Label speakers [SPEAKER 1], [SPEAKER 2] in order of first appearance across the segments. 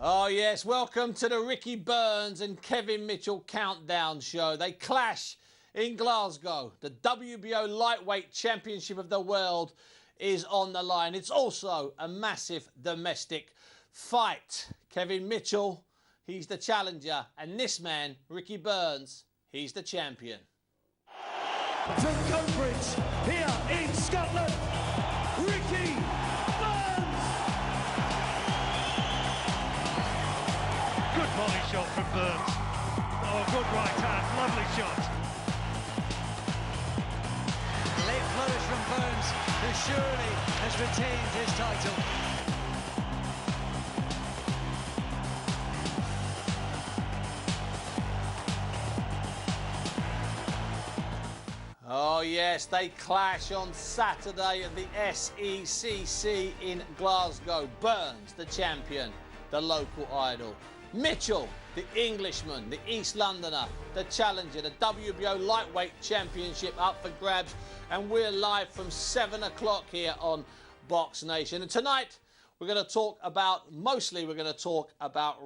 [SPEAKER 1] Oh, yes. Welcome to the Ricky Burns and Kevin Mitchell Countdown Show. They clash in Glasgow. The WBO Lightweight Championship of the World is on the line. It's also a massive domestic fight. Kevin Mitchell, he's the challenger. And this man, Ricky Burns, he's the champion.
[SPEAKER 2] From Cambridge, here in Scotland, Ricky Bunce!
[SPEAKER 3] Good volley shot from Bunce. Oh, good right hand, lovely shot.
[SPEAKER 4] Late flourish from Bunce, who surely has retained his title.
[SPEAKER 1] Oh yes, they clash on Saturday at the SECC in Glasgow. Burns, the champion, the local idol. Mitchell, the Englishman, the East Londoner, the challenger, the WBO Lightweight Championship up for grabs. And we're live from 7 o'clock here on BoxNation. And tonight, we're going to talk about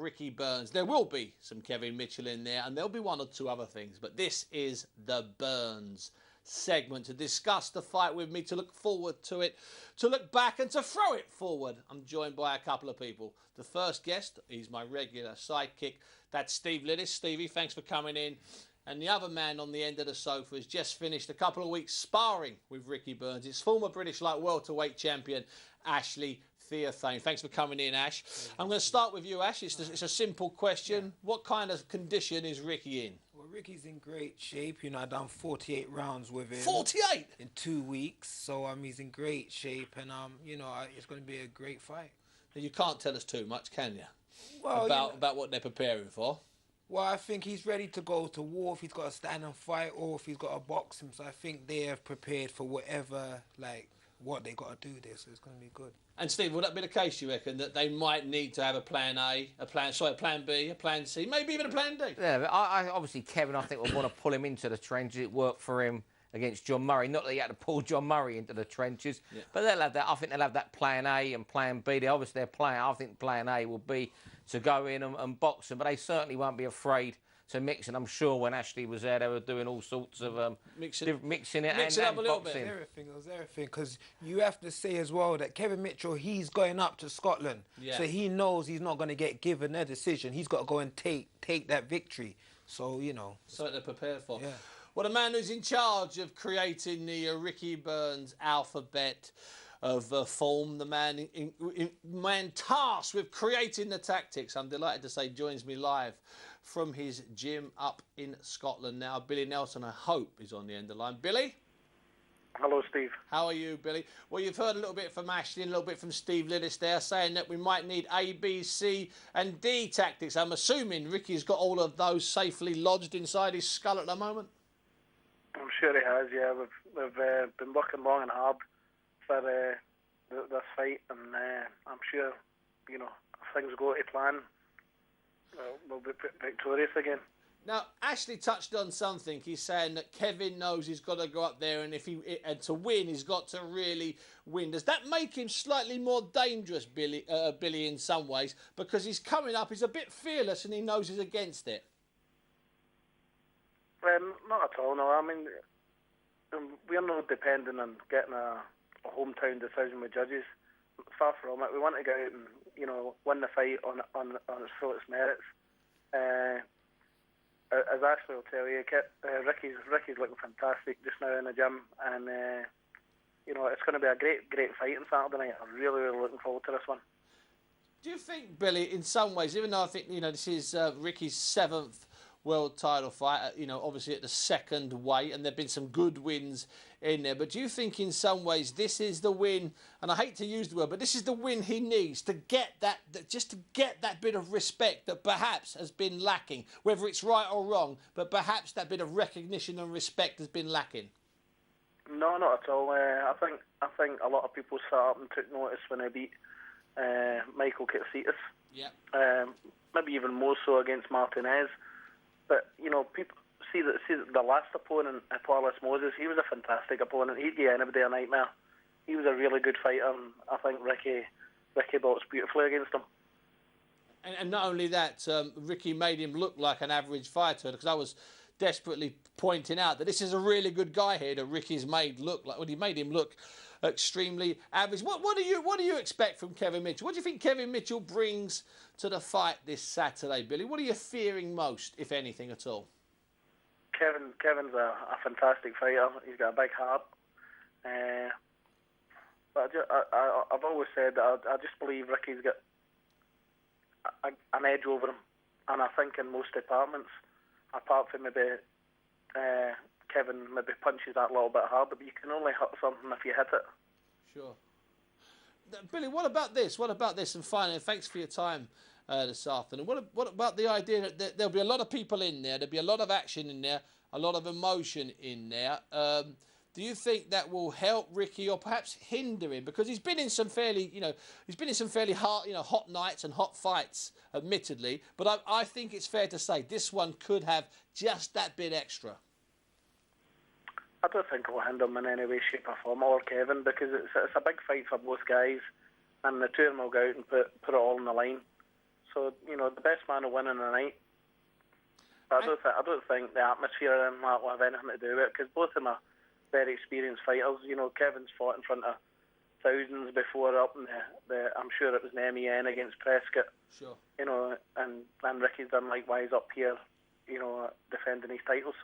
[SPEAKER 1] Ricky Burns. There will be some Kevin Mitchell in there, and there'll be one or two other things. But this is the Burns segment to discuss the fight with me, to look forward to it, to look back and to throw it forward. I'm joined by a couple of people. The first guest, he's my regular sidekick. That's Steve Illis. Stevie, thanks for coming in. And the other man on the end of the sofa has just finished a couple of weeks sparring with Ricky Burns. It's former British light welterweight champion, Ashley Theophane. Thanks for coming in, Ash. I'm going to start with you, Ash. It's a simple question. Yeah. What kind of condition is Ricky in?
[SPEAKER 5] Well, Ricky's in great shape. You know, I've done 48 rounds with him.
[SPEAKER 1] 48?
[SPEAKER 5] In 2 weeks. So, he's in great shape. And, you know, it's going to be a great fight.
[SPEAKER 1] You can't tell us too much, can you?
[SPEAKER 5] Well,
[SPEAKER 1] about what they're preparing for.
[SPEAKER 5] Well, I think he's ready to go to war if he's got to stand and fight or if he's got to box him. So I think they have prepared for whatever, what they got to do there. So it's going to be good.
[SPEAKER 1] And Steve, will that be the case, you reckon, that they might need to have a plan A, a plan B, a plan C, maybe even a plan D?
[SPEAKER 6] Yeah, but I obviously, Kevin, I think will want to pull him into the trenches. It worked for him against John Murray. Not that he had to pull John Murray into the trenches, but they'll have that. I think they'll have that plan A and plan B. They obviously their plan. I think plan A will be to go in and box him, but they certainly won't be afraid to mix. And I'm sure when Ashley was there, they were doing all sorts of mixing it and boxing.
[SPEAKER 5] Everything, because you have to say as well that Kevin Mitchell, he's going up to Scotland, so he knows he's not going to get given a decision. He's got to go and take that victory. So, you know.
[SPEAKER 1] So they're prepared for.
[SPEAKER 5] Yeah.
[SPEAKER 1] Well, the man who's in charge of creating the Ricky Burns alphabet of form, the man tasked with creating the tactics, I'm delighted to say, joins me live from his gym up in Scotland now. Billy Nelson, I hope, is on the end of the line. Billy?
[SPEAKER 7] Hello, Steve.
[SPEAKER 1] How are you, Billy? Well, you've heard a little bit from Ashley and a little bit from Steve Illis there, saying that we might need A, B, C and D tactics. I'm assuming Ricky's got all of those safely lodged inside his skull at the moment?
[SPEAKER 7] I'm sure he has, yeah. We've been working long and hard for this fight, and I'm sure, you know, if things go to plan, we'll be victorious again.
[SPEAKER 1] Now, Ashley touched on something. He's saying that Kevin knows he's got to go up there, and to win, he's got to really win. Does that make him slightly more dangerous, Billy, in some ways? Because he's coming up, he's a bit fearless, and he knows he's against it.
[SPEAKER 7] Not at all, no. I mean, we're not dependent on getting a hometown decision with judges. Far from it. We want to go out and, you know, win the fight on its fullest merits. As Ashley will tell you, Ricky's looking fantastic just now in the gym, and you know, it's going to be a great fight on Saturday night. I'm really looking forward to this one.
[SPEAKER 1] Do you think, Billy, in some ways, even though I think, you know, this is Ricky's 7th world title fight, you know, obviously at the second weight, and there've been some good wins in there, but do you think in some ways this is the win, and I hate to use the word, but this is the win he needs to get that just to get that bit of respect that perhaps has been lacking, whether it's right or wrong, but perhaps that bit of recognition and respect has been lacking?
[SPEAKER 7] No, not at all. I think a lot of people sat up and took notice when I beat Michael Katsitas.
[SPEAKER 1] Yeah.
[SPEAKER 7] Maybe even more so against Martinez. But, you know, people see the last opponent, Paulus Moses, he was a fantastic opponent. He'd give anybody a nightmare. He was a really good fighter, and I think Ricky boxed beautifully against him.
[SPEAKER 1] And not only that, Ricky made him look like an average fighter, because I was desperately pointing out that this is a really good guy here that Ricky's made look like. Well, he made him look extremely average. What do you expect from Kevin Mitchell? What do you think Kevin Mitchell brings to the fight this Saturday, Billy? What are you fearing most, if anything at all?
[SPEAKER 7] Kevin's a fantastic fighter. He's got a big heart. But I've always said that I just believe Ricky's got an edge over him, and I think in most departments, apart from maybe Kevin maybe punches that a little bit harder, but you can only hit something if you hit it.
[SPEAKER 1] Sure. Billy, what about this? What about this? And finally, thanks for your time this afternoon. What about the idea that there'll be a lot of people in there, there'll be a lot of action in there, a lot of emotion in there? Do you think that will help Ricky or perhaps hinder him? Because he's been in some fairly, hot nights and hot fights, admittedly. But I think it's fair to say this one could have just that bit extra.
[SPEAKER 7] I don't think it will hinder him in any way, shape or form, or Kevin, because it's a big fight for both guys, and the two of them will go out and put it all on the line. So, the best man will win in the night. But I don't think the atmosphere in that will have anything to do with it, because both of them are very experienced fighters. Kevin's fought in front of thousands before up in the I'm sure it was an MEN against Prescott.
[SPEAKER 1] Sure.
[SPEAKER 7] And Ricky's done likewise up here, defending his titles.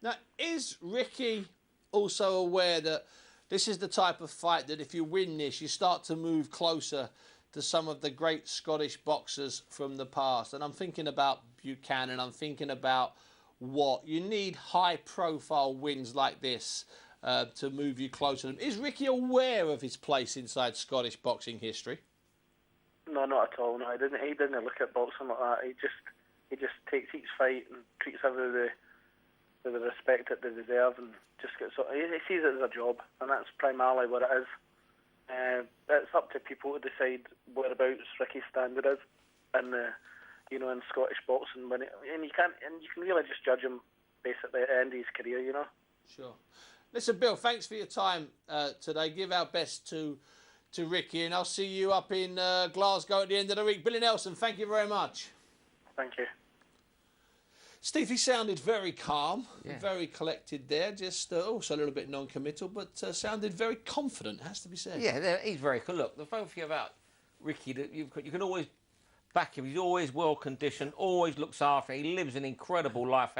[SPEAKER 1] Now, is Ricky also aware that this is the type of fight that if you win this, you start to move closer to some of the great Scottish boxers from the past? And I'm thinking about Buchanan, I'm thinking about Watt. You need high-profile wins like this to move you closer to them. Is Ricky aware of his place inside Scottish boxing history?
[SPEAKER 7] No, not at all. No, he didn't look at boxing like that. He just takes each fight and treats everybody with the respect that they deserve, and just gets. He sees it as a job, and that's primarily what it is. It's up to people to decide whereabouts Ricky's standard is, and in Scottish boxing, and you can really just judge him basically at the end of his career,
[SPEAKER 1] Sure. Listen, Bill, thanks for your time today. Give our best to Ricky, and I'll see you up in Glasgow at the end of the week. Billy Nelson, thank you very much.
[SPEAKER 7] Thank you.
[SPEAKER 1] Steve, he sounded very calm, very collected there, just also a little bit non-committal, but sounded very confident, has to be said.
[SPEAKER 6] Yeah, he's very good. Look, the funny thing about Ricky, that you can always back him. He's always well conditioned, always looks after. He lives an incredible life.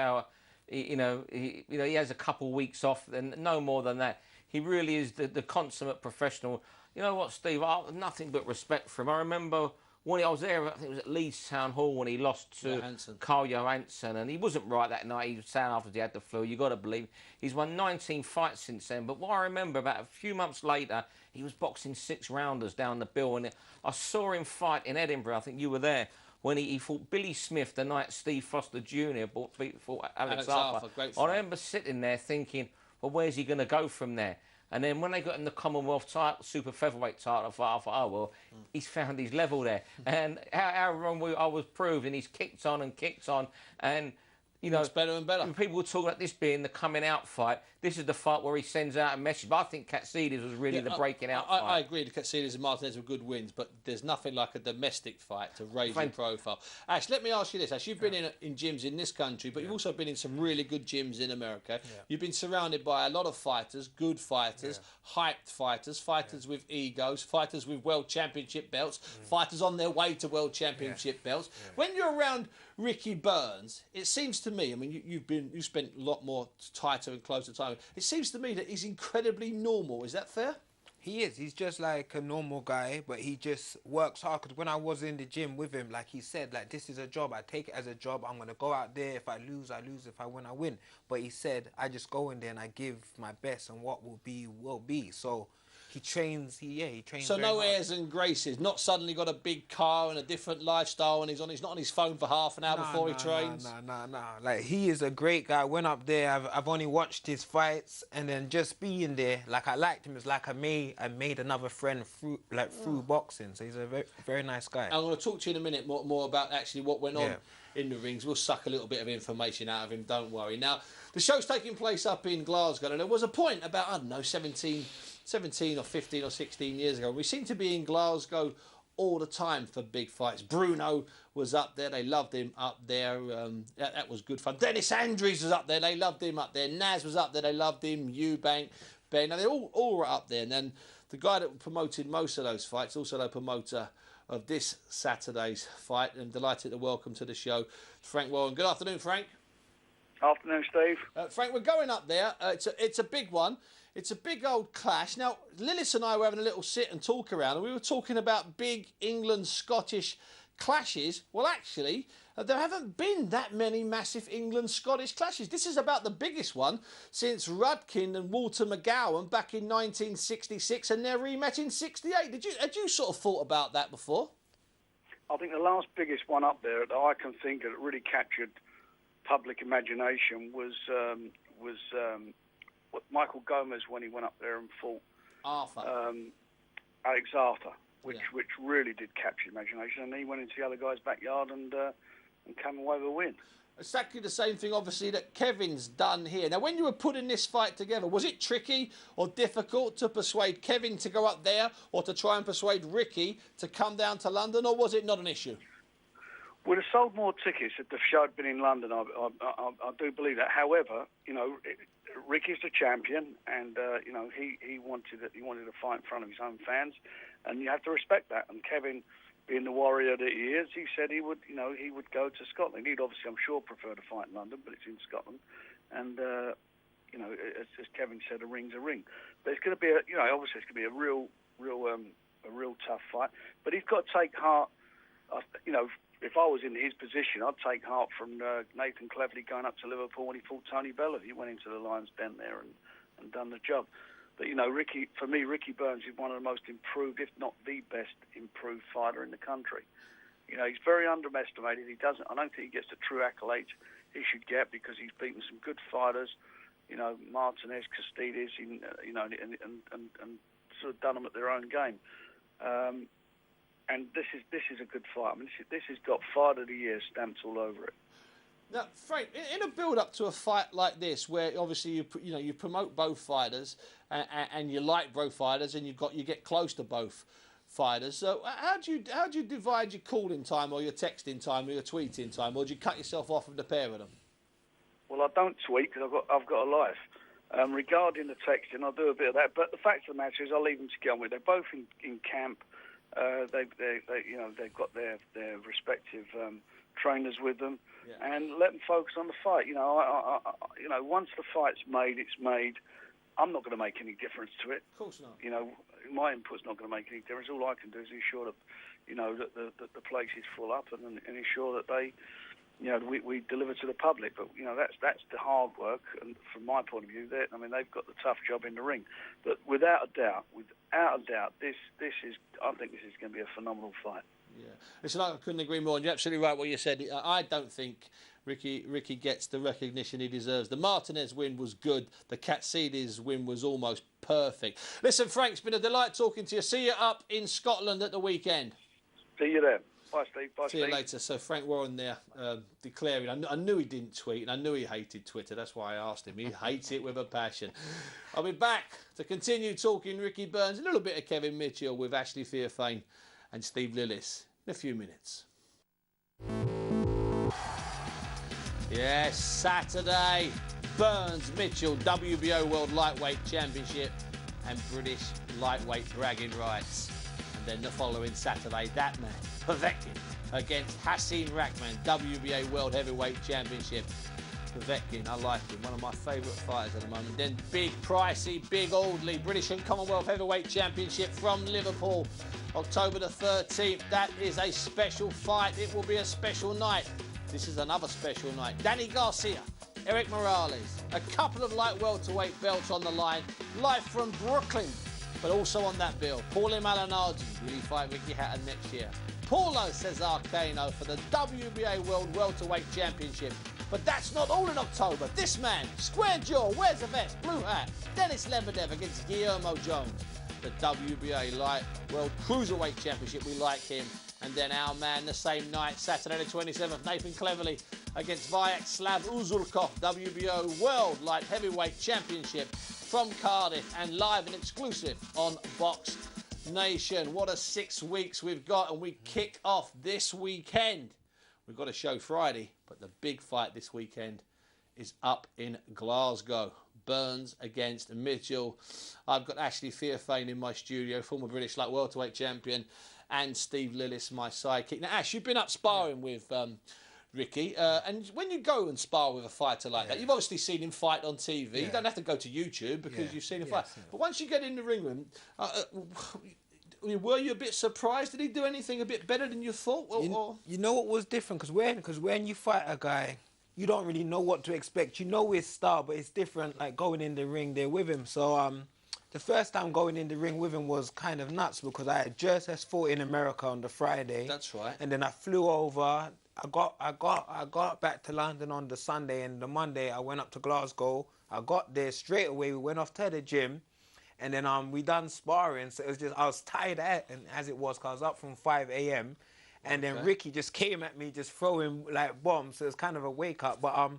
[SPEAKER 6] He has a couple of weeks off, and no more than that. He really is the consummate professional. You know what, Steve? I have nothing but respect for him. I remember when I was there, I think it was at Leeds Town Hall when he lost to Carl Johansson, and he wasn't right that night. He was saying after he had the flu, you got to believe. He's won 19 fights since then. But what I remember, about a few months later, he was boxing 6-rounders down the bill, and I saw him fight in Edinburgh. I think you were there when he fought Billy Smith the night Steve Foster Jr. fought Alex Arthur.
[SPEAKER 1] Great
[SPEAKER 6] I remember sitting there thinking, well, where's he going to go from there? And then when they got in the Commonwealth title, super featherweight title, I thought, oh, well, he's found his level there. And how wrong I was proved, and he's kicked on, and
[SPEAKER 1] it's better and better.
[SPEAKER 6] People were talking about this being the coming out fight. This is the fight where he sends out a message. But I think Katsides was really the breaking out fight.
[SPEAKER 1] I agree. The Katsides and Martinez were good wins, but there's nothing like a domestic fight to raise your profile. Ash, let me ask you this. Ash, you've been in gyms in this country, but you've also been in some really good gyms in America. Yeah. You've been surrounded by a lot of fighters, good fighters, hyped fighters with egos, fighters with world championship belts, fighters on their way to world championship belts. Yeah. When you're around Ricky Burns, it seems to me, I mean, you spent a lot more tighter and closer time. It seems to me that he's incredibly normal. Is that fair?
[SPEAKER 5] He is. He's just like a normal guy, but he just works hard. Because when I was in the gym with him, like he said, like, this is a job. I take it as a job. I'm going to go out there. If I lose, I lose. If I win, I win. But he said, I just go in there and I give my best, and what will be, will be. So he trains, he trains.
[SPEAKER 1] So no
[SPEAKER 5] hard.
[SPEAKER 1] airs and graces, not suddenly got a big car and a different lifestyle, and he's not on his phone for half an hour before he trains.
[SPEAKER 5] No. Like, he is a great guy. Went up there, I've only watched his fights, and then just being there, like, I liked him. It's like I made another friend through boxing. So he's a very, very nice guy.
[SPEAKER 1] I'm going to talk to you in a minute more about actually what went on in the rings. We'll suck a little bit of information out of him, don't worry. Now, the show's taking place up in Glasgow, and there was a point about, 17 or 15 or 16 years ago. We seem to be in Glasgow all the time for big fights. Bruno was up there. They loved him up there. That was good fun. Dennis Andrews was up there. They loved him up there. Naz was up there. They loved him. Eubank, Ben. Now, they all were up there. And then the guy that promoted most of those fights, also the promoter of this Saturday's fight, and delighted to welcome to the show Frank Warren. Good afternoon, Frank.
[SPEAKER 8] Afternoon, Steve.
[SPEAKER 1] Frank, we're going up there. It's a big one. It's a big old clash. Now, Illis and I were having a little sit and talk around, and we were talking about big England-Scottish clashes. Well, actually, there haven't been that many massive England-Scottish clashes. This is about the biggest one since Rudkin and Walter McGowan back in 1966, and their rematch in '68. Had you sort of thought about that before?
[SPEAKER 8] I think the last biggest one up there that I can think of that really captured public imagination was Michael Gomez when he went up there and fought Alex Arthur, which really did capture imagination. And he went into the other guy's backyard and came away with a win.
[SPEAKER 1] Exactly the same thing, obviously, that Kevin's done here. Now, when you were putting this fight together, was it tricky or difficult to persuade Kevin to go up there or to try and persuade Ricky to come down to London, or was it not an issue?
[SPEAKER 8] Would have sold more tickets if the show had been in London. I do believe that. However, Ricky's the champion, and he wanted to fight in front of his own fans, and you have to respect that. And Kevin, being the warrior that he is, he said he would go to Scotland. He'd obviously, I'm sure, prefer to fight in London, but it's in Scotland, and as Kevin said, a ring's a ring. But it's going to be obviously it's going to be a real tough fight. But he's got to take heart. If I was in his position, I'd take heart from Nathan Cleverly going up to Liverpool when he fought Tony Bellew. He went into the Lions Den there and done the job. But, Ricky Burns is one of the most improved, if not the best improved fighter in the country. He's very underestimated. I don't think he gets the true accolades he should get because he's beaten some good fighters, Martinez, Castides, and sort of done them at their own game. And this is a good fight. I mean, this has got Fight of the Year stamped all over it.
[SPEAKER 1] Now, Frank, in a build-up to a fight like this, where obviously you promote both fighters and you like both fighters and you get close to both fighters. So how do you divide your calling time or your texting time or your tweeting time, or do you cut yourself off from the pair of them?
[SPEAKER 8] Well, I don't tweet because I've got a life. Regarding the texting, I'll do a bit of that. But the fact of the matter is, I'll leave them to get on with. They're both in camp. They've got their respective trainers with them, and let them focus on the fight. Once the fight's made, it's made. I'm not going to make any difference to it.
[SPEAKER 1] Of course not.
[SPEAKER 8] My input's not going to make any difference. All I can do is ensure that, that the place is full up and ensure that they, we deliver to the public. But that's the hard work, and from my point of view, they've got the tough job in the ring. But without a doubt, this is. I think this is going to be a phenomenal fight.
[SPEAKER 1] Yeah, listen, I couldn't agree more. And you're absolutely right what you said. I don't think Ricky gets the recognition he deserves. The Martinez win was good. The Catsides win was almost perfect. Listen, Frank, it's been a delight talking to you. See you up in Scotland at the weekend.
[SPEAKER 8] See you there. Bye, Steve. Bye,
[SPEAKER 1] See you later. So Frank Warren there declaring, I knew he didn't tweet, and I knew he hated Twitter. That's why I asked him. He hates it with a passion. I'll be back to continue talking Ricky Burns, a little bit of Kevin Mitchell with Ashley Theophane and Steve Illis in a few minutes. Yes, Saturday, Burns Mitchell, WBO World Lightweight Championship and British Lightweight Bragging Rights. And then the following Saturday, that man, Povetkin, against Hasim Rahman, WBA World Heavyweight Championship. Povetkin, I like him, one of my favourite fighters at the moment. Then big, pricey, big Audley, British and Commonwealth Heavyweight Championship from Liverpool, October the 13th. That is a special fight. It will be a special night. This is another special night. Danny Garcia, Eric Morales, a couple of light welterweight belts on the line, live from Brooklyn. But also on that bill, Paulie Malignaggi, will he fight Ricky Hatton next year? Paulo Cesar Cano for the WBA World Welterweight Championship. But that's not all in October. This man, square jaw, wears a vest, blue hat, Dennis Lebedev against Guillermo Jones. The WBA Light World Cruiserweight Championship, we like him. And then our man the same night, Saturday the 27th, Nathan Cleverly against Vyacheslav Uzulkov, WBO World Light Heavyweight Championship from Cardiff, and live and exclusive on Box Nation. What a 6 weeks we've got, and we kick off this weekend. We've got a show Friday, but the big fight this weekend is up in Glasgow. Burns against Mitchell. I've got Ashley Theophane in my studio, former British light welterweight champion, and Steve Illis, my sidekick. Now, Ash, you've been up sparring with Ricky, and when you go and spar with a fighter like that, you've obviously seen him fight on TV. You don't have to go to YouTube because you've seen him fight. But once you get in the ring with him, were you a bit surprised? Did he do anything a bit better than you thought?
[SPEAKER 5] You know what was different? Because when you fight a guy, you don't really know what to expect. You know his style, but it's different, like going in the ring there with him. So the first time going in the ring with him was kind of nuts because I had just fought in America on the Friday.
[SPEAKER 1] That's right.
[SPEAKER 5] And then I flew over. I got back to London on the Sunday, and the Monday I went up to Glasgow. I got there straight away. We went off to the gym, and then we done sparring. So it was just I was tired as it was, 'cause I was up from 5 a.m. And then Ricky just came at me, just throwing like bombs. So it was kind of a wake up. But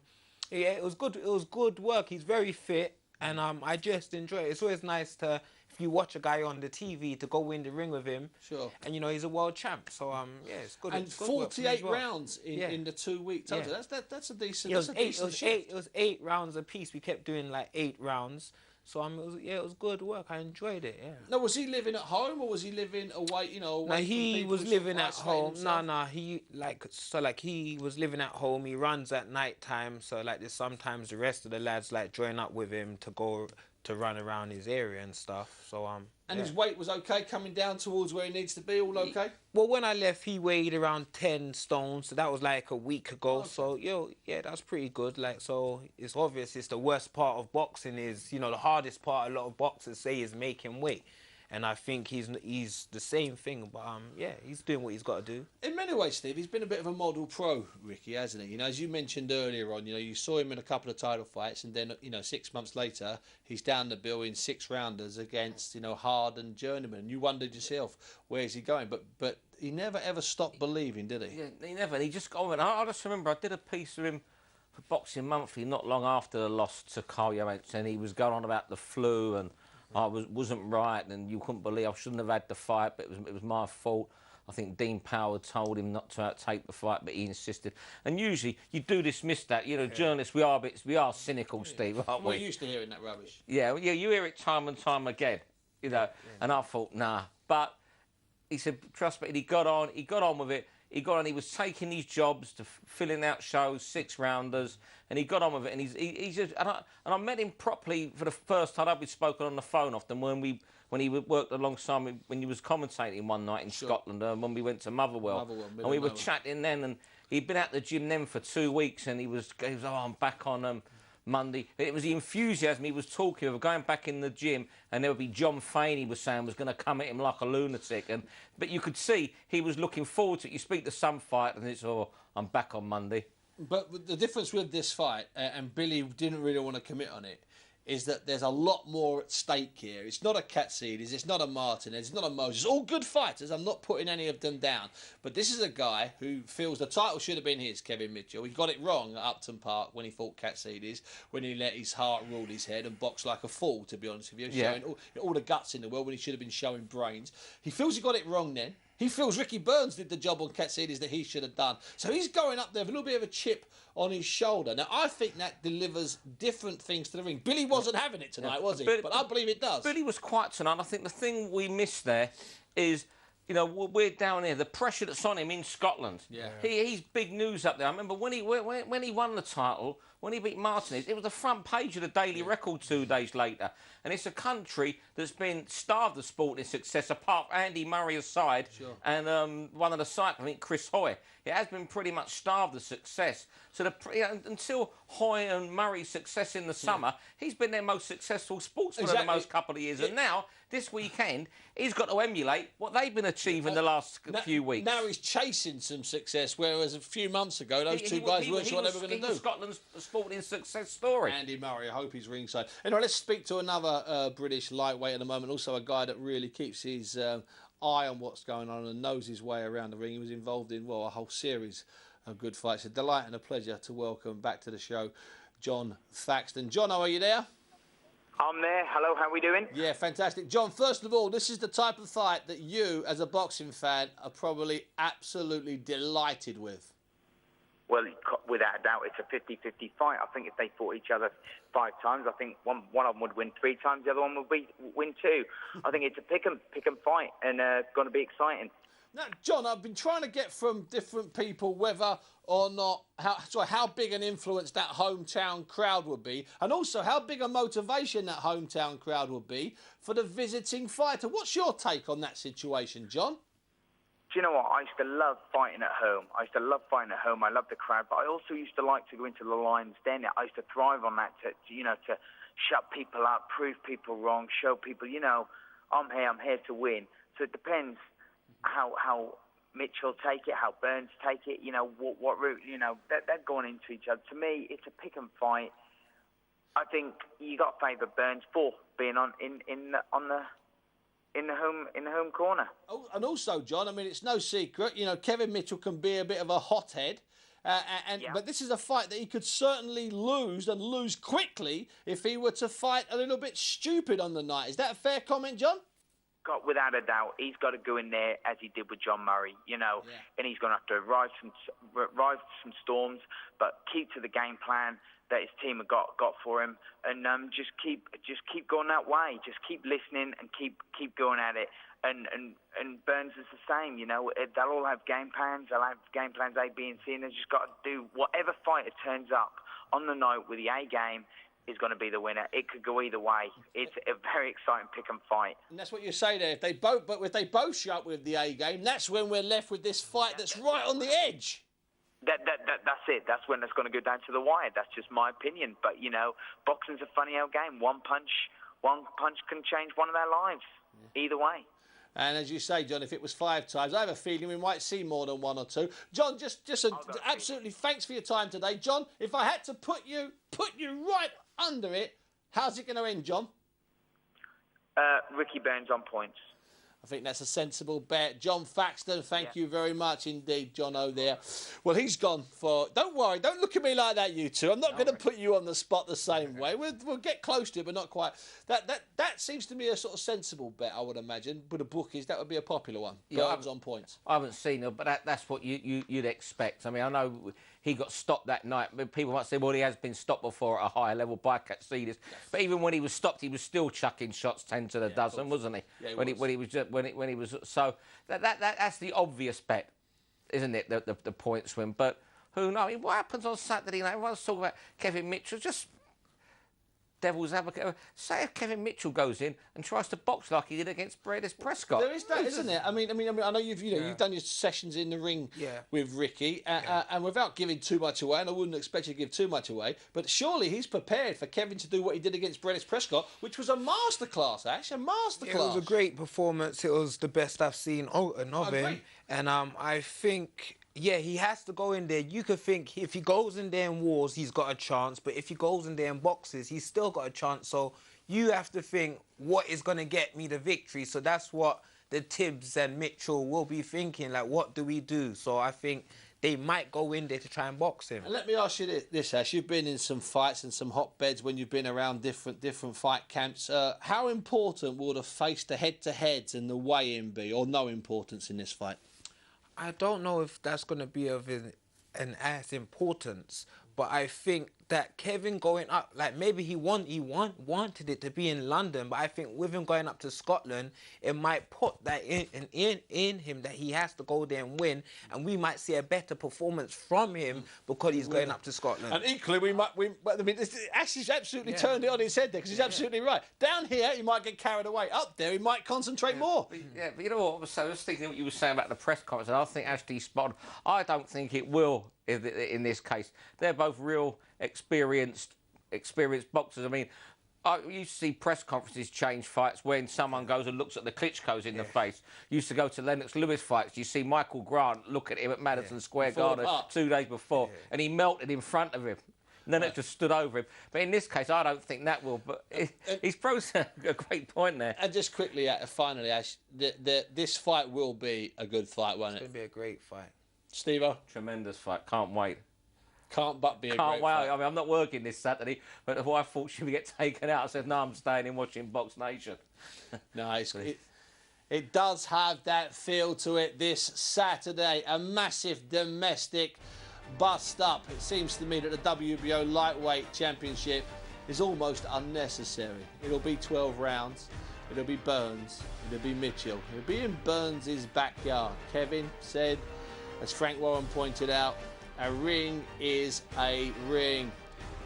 [SPEAKER 5] yeah, it was good. It was good work. He's very fit, and I just enjoy it. It's always nice to, if you watch a guy on the TV, to go in the ring with him.
[SPEAKER 1] Sure.
[SPEAKER 5] And he's a world champ. So yeah, it's good.
[SPEAKER 1] And
[SPEAKER 5] it's good
[SPEAKER 1] 48 rounds in the 2 week total.
[SPEAKER 5] Yeah.
[SPEAKER 1] That's a decent.
[SPEAKER 5] It was 8 rounds apiece. We kept doing like 8 rounds. So it was good work. I enjoyed it. Yeah.
[SPEAKER 1] Now, was he living at home or was he living away?
[SPEAKER 5] No, he was living at home. No, he he was living at home. He runs at night time. So like there's sometimes the rest of the lads like join up with him to go to run around his area and stuff. So
[SPEAKER 1] And his weight was okay, coming down towards where he needs to be. All okay.
[SPEAKER 5] Well, when I left, he weighed around 10 stone. So that was like a week ago. Okay. So yeah, that's pretty good. Like, so it's obvious. It's the worst part of boxing is, the hardest part. A lot of boxers say is making weight. And I think he's the same thing, but yeah, he's doing what he's got to do.
[SPEAKER 1] In many ways, Steve, he's been a bit of a model pro, Ricky, hasn't he? As you mentioned earlier on, you saw him in a couple of title fights, and then 6 months later, he's down the bill in 6 rounders against hard and journeyman. You wondered yourself, where's he going? But he never ever stopped believing, did he?
[SPEAKER 6] Yeah, he never. He just got on. I just remember I did a piece of him for Boxing Monthly not long after the loss to Carl Yates, and he was going on about the flu and. I wasn't right, and you couldn't believe I shouldn't have had the fight, but it was my fault. I think Dean Power told him not to take the fight, but he insisted. And usually you do dismiss that. Journalists, we are cynical, Steve, aren't we?
[SPEAKER 1] We're used to hearing that rubbish.
[SPEAKER 6] Yeah, you hear it time and time again, And I thought, nah. But he said, trust me, and he got on with it. He was taking these jobs to filling out shows, 6 rounders, and he got on with it. And he's just, and I met him properly for the first time. We'd spoken on the phone often when he worked alongside me when he was commentating one night in Scotland, when we went to Motherwell, and we were chatting then. And he'd been at the gym then for 2 weeks, and he was I'm back on Monday. It was the enthusiasm he was talking of going back in the gym, and there would be John Fane, he was saying, was going to come at him like a lunatic. But you could see he was looking forward to it. You speak to some fight, and it's, I'm back on Monday.
[SPEAKER 1] But the difference with this fight, and Billy didn't really want to commit on it, is that there's a lot more at stake here. It's not a Katsidis, it's not a Martinez, it's not a Moses. All good fighters. I'm not putting any of them down. But this is a guy who feels the title should have been his, Kevin Mitchell. He got it wrong at Upton Park when he fought Katsidis, when he let his heart rule his head and boxed like a fool, to be honest with you, showing all the guts in the world when he should have been showing brains. He feels he got it wrong then. He feels Ricky Burns did the job on Katsidis that he should have done. So he's going up there with a little bit of a chip on his shoulder. Now, I think that delivers different things to the ring. Billy wasn't having it tonight, was he? But I believe it does.
[SPEAKER 6] Billy was quiet tonight. I think the thing we missed there is, we're down here. The pressure that's on him in Scotland.
[SPEAKER 1] Yeah.
[SPEAKER 6] He's big news up there. I remember when he won the title, when he beat Martinez, it was the front page of the Daily Record 2 days later. And it's a country that's been starved of sporting success, apart from Andy Murray aside, and one of the cyclists, I think Chris Hoy. It has been pretty much starved of success. So until Hoy and Murray's success in the summer, he's been their most successful sportsman of the most couple of years. And now, this weekend, he's got to emulate what they've been achieving the last few weeks.
[SPEAKER 1] Now he's chasing some success, whereas a few months ago, those two guys weren't sure what they were going to do.
[SPEAKER 6] He was Scotland's sporting success story.
[SPEAKER 1] Andy Murray, I hope he's ringside. Anyway, let's speak to another British lightweight at the moment, also a guy that really keeps his eye on what's going on and knows his way around the ring. He was involved in, a whole series of good fights. A delight and a pleasure to welcome back to the show John Thaxton. John, are you there?
[SPEAKER 9] I'm there. Hello, how are we doing?
[SPEAKER 1] Yeah, fantastic. John, first of all, this is the type of fight that you, as a boxing fan, are probably absolutely delighted with.
[SPEAKER 9] Well, without a doubt, it's a 50-50 fight. I think if they fought each other 5 times, I think one of them would win 3 times, the other one would win 2. I think it's a pick 'em fight, and going to be exciting.
[SPEAKER 1] Now, John, I've been trying to get from different people whether or not how big an influence that hometown crowd would be, and also how big a motivation that hometown crowd would be for the visiting fighter. What's your take on that situation, John?
[SPEAKER 9] Do you know what? I used to love fighting at home. I love the crowd, but I also used to like to go into the lion's den. I used to thrive on that, to shut people up, prove people wrong, show people, I'm here to win. So it depends how Mitchell take it, how Burns take it, what route, they're going into each other. To me, it's a pick 'em fight. I think you got to favour Burns for being in the home corner.
[SPEAKER 1] Oh, and also, John, I mean, it's no secret, Kevin Mitchell can be a bit of a hothead. But this is a fight that he could certainly lose, and lose quickly, if he were to fight a little bit stupid on the night. Is that a fair comment, John?
[SPEAKER 9] Without a doubt, he's got to go in there as he did with John Murray, and he's going to have to ride some storms, but keep to the game plan that his team have got for him, and just keep going that way. Just keep listening and keep going at it. And Burns is the same, they'll all have game plans. They'll have game plans A, B, and C, and they've just got to do whatever fighter turns up on the night with the A game is going to be the winner. It could go either way. It's a very exciting pick 'em fight.
[SPEAKER 1] And that's what you say there. If they both show up with the A game, that's when we're left with this fight that's right on the edge.
[SPEAKER 9] That's it. That's when it's going to go down to the wire. That's just my opinion. But boxing's a funny old game. One punch can change one of their lives. Either way.
[SPEAKER 1] And as you say, John, if it was 5 times, I have a feeling we might see more than 1 or 2. John, absolutely thanks for your time today. John, if I had to put you right under it, how's it going to end, John?
[SPEAKER 9] Ricky Burns on points.
[SPEAKER 1] I think that's a sensible bet. John Faxton, thank you very much indeed, John O there. Well, he's gone for... Don't worry, don't look at me like that, you two. I'm not going to put you on the spot the same way. We'll get close to it, but not quite. That seems to be a sort of sensible bet, I would imagine. With the bookies, that would be a popular one.
[SPEAKER 6] Yeah,
[SPEAKER 1] Burns on points.
[SPEAKER 6] I haven't seen it, but that's what you'd expect. I mean, I know he got stopped that night. But people might say, well, he has been stopped before at a higher level by Katsidis. Yes. But even when he was stopped, he was still chucking shots 10 to the dozen, wasn't he? Yeah, when he was so that's the obvious bet, isn't it? The point swim. But who knows? I mean, what happens on Saturday night? Everyone's talking about Kevin Mitchell. Just devil's advocate. Say if Kevin Mitchell goes in and tries to box like he did against Bradis Prescott.
[SPEAKER 1] There is that, isn't there? I mean, I know you've done your sessions in the ring with Ricky, and without giving too much away, and I wouldn't expect you to give too much away, but surely he's prepared for Kevin to do what he did against Bradis Prescott, which was a masterclass, Ash, a masterclass.
[SPEAKER 5] Yeah, it was a great performance. It was the best I've seen of him, and I think. Yeah, he has to go in there. You could think if he goes in there and wars, he's got a chance. But if he goes in there and boxes, he's still got a chance. So you have to think, what is going to get me the victory? So that's what the Tibbs and Mitchell will be thinking. Like, what do we do? So I think they might go in there to try and box him.
[SPEAKER 1] And let me ask you this, Ash. You've been in some fights and some hotbeds when you've been around different fight camps. How important will the head-to-heads and the weigh-in be, or no importance in this fight?
[SPEAKER 5] I don't know if that's going to be of an as importance, but I think that Kevin going up, like maybe he wanted it to be in London, but I think with him going up to Scotland, it might put that in him that he has to go there and win, and we might see a better performance from him because he's going up to Scotland.
[SPEAKER 1] And equally, I mean, Ashley's absolutely turned it on his head there, because he's absolutely right. Down here, he might get carried away. Up there, he might concentrate more.
[SPEAKER 6] Yeah, but you know what? I was thinking what you were saying about the press conference, and I think Ashley's spot on. I don't think it will in this case. They're both real experienced boxers. I mean, I used to see press conferences change fights when someone goes and looks at the Klitschko's in the face. Used to go to Lennox Lewis fights. You see Michael Grant look at him at Madison Square Garden 2 days before, and he melted in front of him. And then it just stood over him. But in this case, I don't think that will. But he's probably a great point there.
[SPEAKER 1] And just quickly, finally, Ash, this fight will be a good fight, won't it?
[SPEAKER 5] It's going to be a great fight.
[SPEAKER 1] Steve-O?
[SPEAKER 6] Tremendous fight. Can't wait.
[SPEAKER 1] Can't but be a
[SPEAKER 6] Can't
[SPEAKER 1] great
[SPEAKER 6] wait.
[SPEAKER 1] fight.
[SPEAKER 6] I mean, I'm not working this Saturday, but the wife thought she would get taken out. I said, no, I'm staying in watching BoxNation.
[SPEAKER 1] No, it does have that feel to it this Saturday. A massive domestic bust-up. It seems to me that the WBO Lightweight Championship is almost unnecessary. It'll be 12 rounds. It'll be Burns. It'll be Mitchell. It'll be in Burns' backyard. Kevin said, as Frank Warren pointed out, a ring is a ring.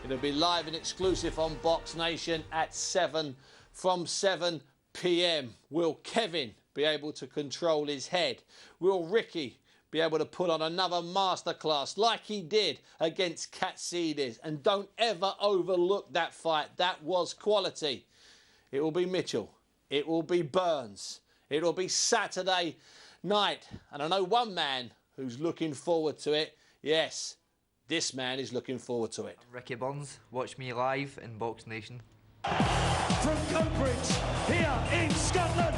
[SPEAKER 1] It'll be live and exclusive on BoxNation at 7 from 7 p.m. Will Kevin be able to control his head? Will Ricky be able to put on another masterclass like he did against Katsidis? And don't ever overlook that fight. That was quality. It will be Mitchell. It will be Burns. It will be Saturday night. And I know one man who's looking forward to it. Yes, this man is looking forward to it.
[SPEAKER 10] I'm Ricky Bunce. Watch me live in BoxNation.
[SPEAKER 2] From Cambridge, here in Scotland,